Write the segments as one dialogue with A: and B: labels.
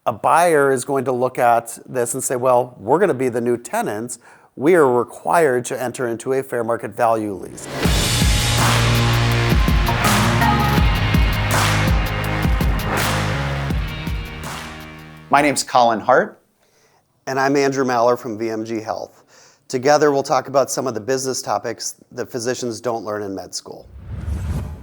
A: a buyer is going to look at this and say, well, we're going to be the new tenants. We are required to enter into a fair market value lease.
B: My name's Collin Hart.
A: And I'm Andrew Maller from VMG Health. Together, we'll talk about some of the business topics that physicians don't learn in med school.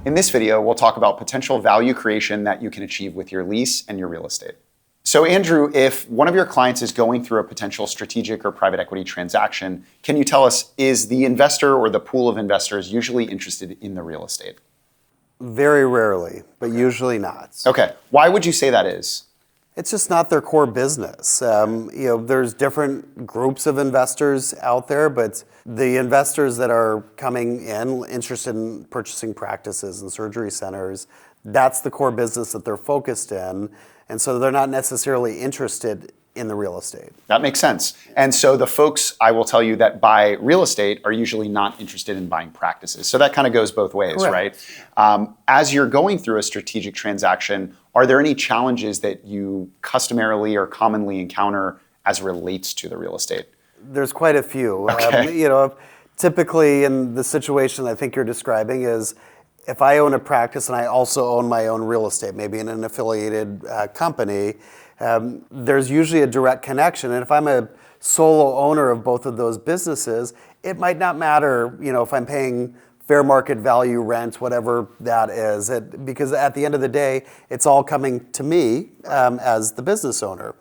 B: In this video, we'll talk about potential value creation that you can achieve with your lease and your real estate. So Andrew, if one of your clients is going through a potential strategic or private equity transaction, can you tell us, is the investor or the pool of investors usually interested in the real estate?
A: Very rarely, but usually not.
B: Okay, why would you say that is?
A: It's just not their core business. There's different groups of investors out there, but the investors that are coming in interested in purchasing practices and surgery centers, that's the core business that they're focused in. And so they're not necessarily interested in the real estate.
B: That makes sense. And so the folks, I will tell you, that buy real estate are usually not interested in buying practices. So that kind of goes both ways,
A: Correct.
B: Right? As you're going through a strategic transaction, are there any challenges that you customarily or commonly encounter as relates to the real estate?
A: There's quite a few.
B: Okay.
A: Typically in the situation I think you're describing is if I own a practice and I also own my own real estate, maybe in an affiliated company, there's usually a direct connection. And if I'm a solo owner of both of those businesses, it might not matter, if I'm paying fair market value rent, whatever that is, because at the end of the day, it's all coming to me as the business owner.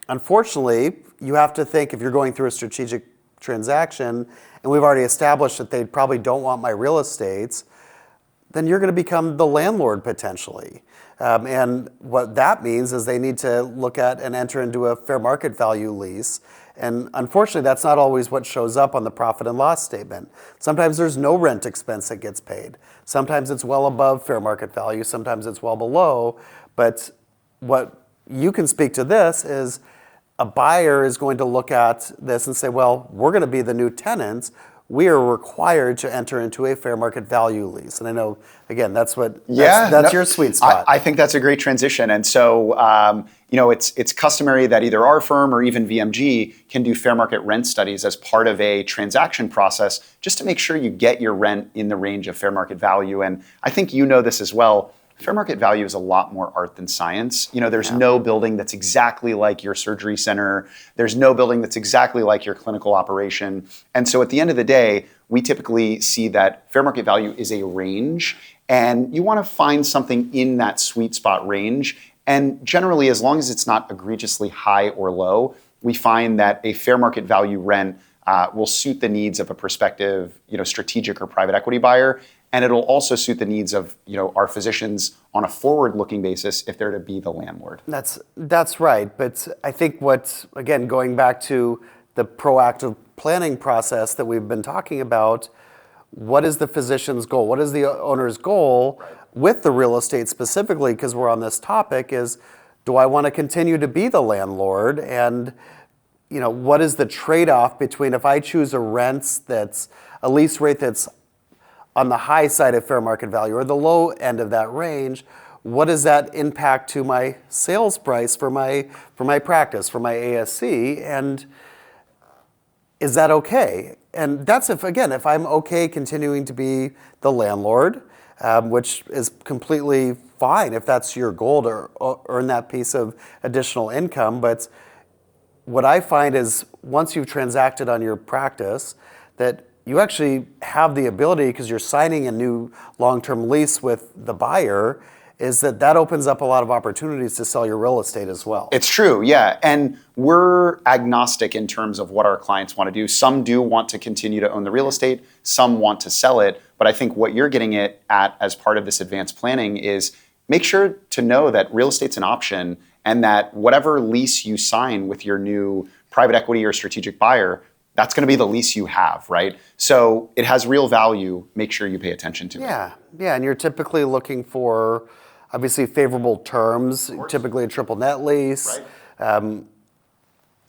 A: Unfortunately, you have to think if you're going through a strategic transaction, and we've already established that they probably don't want my real estates, then you're going to become the landlord potentially. And what that means is they need to look at and enter into a fair market value lease. And unfortunately, that's not always what shows up on the profit and loss statement. Sometimes there's no rent expense that gets paid. Sometimes it's well above fair market value. Sometimes it's well below. But what you can speak to this is a buyer is going to look at this and say, well, we're going to be the new tenants. We are required to enter into a fair market value lease. And I know, again, that's your sweet spot.
B: I think that's a great transition. And so, it's customary that either our firm or even VMG can do fair market rent studies as part of a transaction process, just to make sure you get your rent in the range of fair market value. And I think you know this as well. Fair market value is a lot more art than science. There's no building that's exactly like your surgery center. There's no building that's exactly like your clinical operation. And so at the end of the day, we typically see that fair market value is a range, and you want to find something in that sweet spot range. And generally, as long as it's not egregiously high or low, we find that a fair market value rent will suit the needs of a prospective, strategic or private equity buyer. And it'll also suit the needs of, our physicians on a forward-looking basis if they're to be the landlord.
A: That's right. But I think again, going back to the proactive planning process that we've been talking about, what is the physician's goal? What is the owner's goal with the real estate specifically, because we're on this topic, is do I want to continue to be the landlord? And, what is the trade-off between if I choose a lease rate that's on the high side of fair market value or the low end of that range, what does that impact to my sales price for my practice, for my ASC, and is that okay? And that's if I'm okay continuing to be the landlord, which is completely fine if that's your goal to earn that piece of additional income. But what I find is once you've transacted on your practice, that you actually have the ability, because you're signing a new long-term lease with the buyer, is that opens up a lot of opportunities to sell your real estate as well.
B: It's true, yeah. And we're agnostic in terms of what our clients want to do. Some do want to continue to own the real estate. Some want to sell it. But I think what you're getting at as part of this advanced planning is make sure to know that real estate's an option, and that whatever lease you sign with your new private equity or strategic buyer, that's going to be the lease you have, right? So it has real value. Make sure you pay attention to it.
A: Yeah, and you're typically looking for, obviously, favorable terms, typically a triple net lease.
B: Right.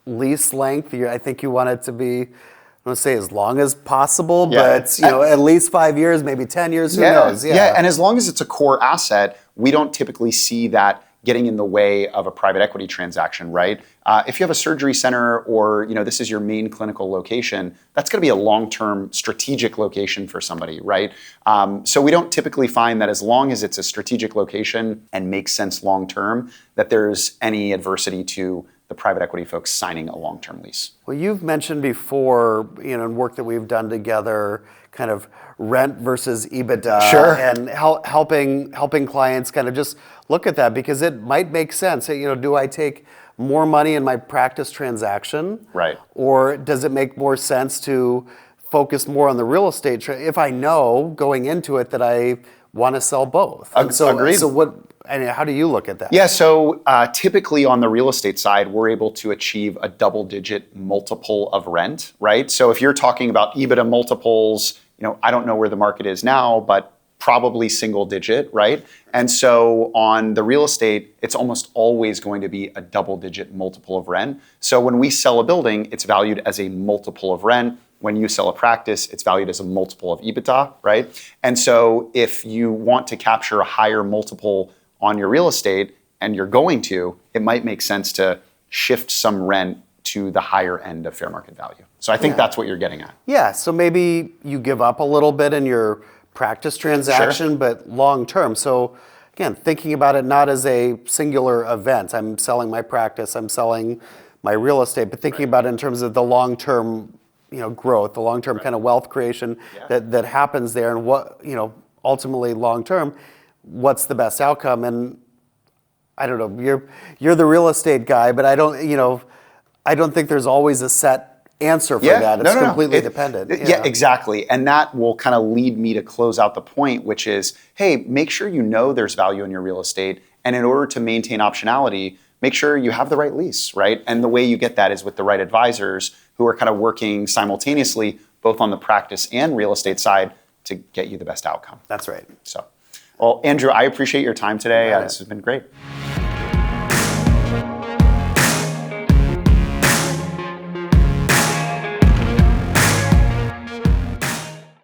A: Lease length, I think you want it to be, I don't want to say as long as possible, but at least 5 years, maybe 10 years, who knows?
B: Yeah, and as long as it's a core asset, we don't typically see that getting in the way of a private equity transaction, right? If you have a surgery center or this is your main clinical location, that's going to be a long-term strategic location for somebody, right? So we don't typically find that as long as it's a strategic location and makes sense long-term, that there's any adversity to the private equity folks signing a long-term lease.
A: Well, you've mentioned before, in work that we've done together, kind of rent versus EBITDA,
B: Sure.
A: and helping clients kind of just look at that, because it might make sense. Do I take more money in my practice transaction,
B: Right?
A: or does it make more sense to focus more on the real estate if I know going into it that I want to sell both?
B: Agreed.
A: How do you look at that?
B: Yeah, so typically on the real estate side, we're able to achieve a double-digit multiple of rent, right? So if you're talking about EBITDA multiples, I don't know where the market is now, but probably single digit, right? And so on the real estate, it's almost always going to be a double-digit multiple of rent. So when we sell a building, it's valued as a multiple of rent. When you sell a practice, it's valued as a multiple of EBITDA, right? And so if you want to capture a higher multiple on your real estate, and you're going to, it might make sense to shift some rent to the higher end of fair market value. So I think that's what you're getting at.
A: Yeah, so maybe you give up a little bit in your practice transaction,
B: Sure.
A: but long term. So again, thinking about it not as a singular event. I'm selling my practice, I'm selling my real estate, but thinking about it in terms of the long term, growth, the long term kind of wealth creation that happens there, and what, ultimately long term, what's the best outcome? And I don't know, you're the real estate guy, but I don't think there's always a set answer for that. It's completely dependent.
B: Yeah, exactly. And that will kind of lead me to close out the point, which is, hey, make sure there's value in your real estate. And in order to maintain optionality, make sure you have the right lease, right? And the way you get that is with the right advisors who are kind of working simultaneously, both on the practice and real estate side, to get you the best outcome.
A: That's right.
B: So, well, Andrew, I appreciate your time today. This has been great.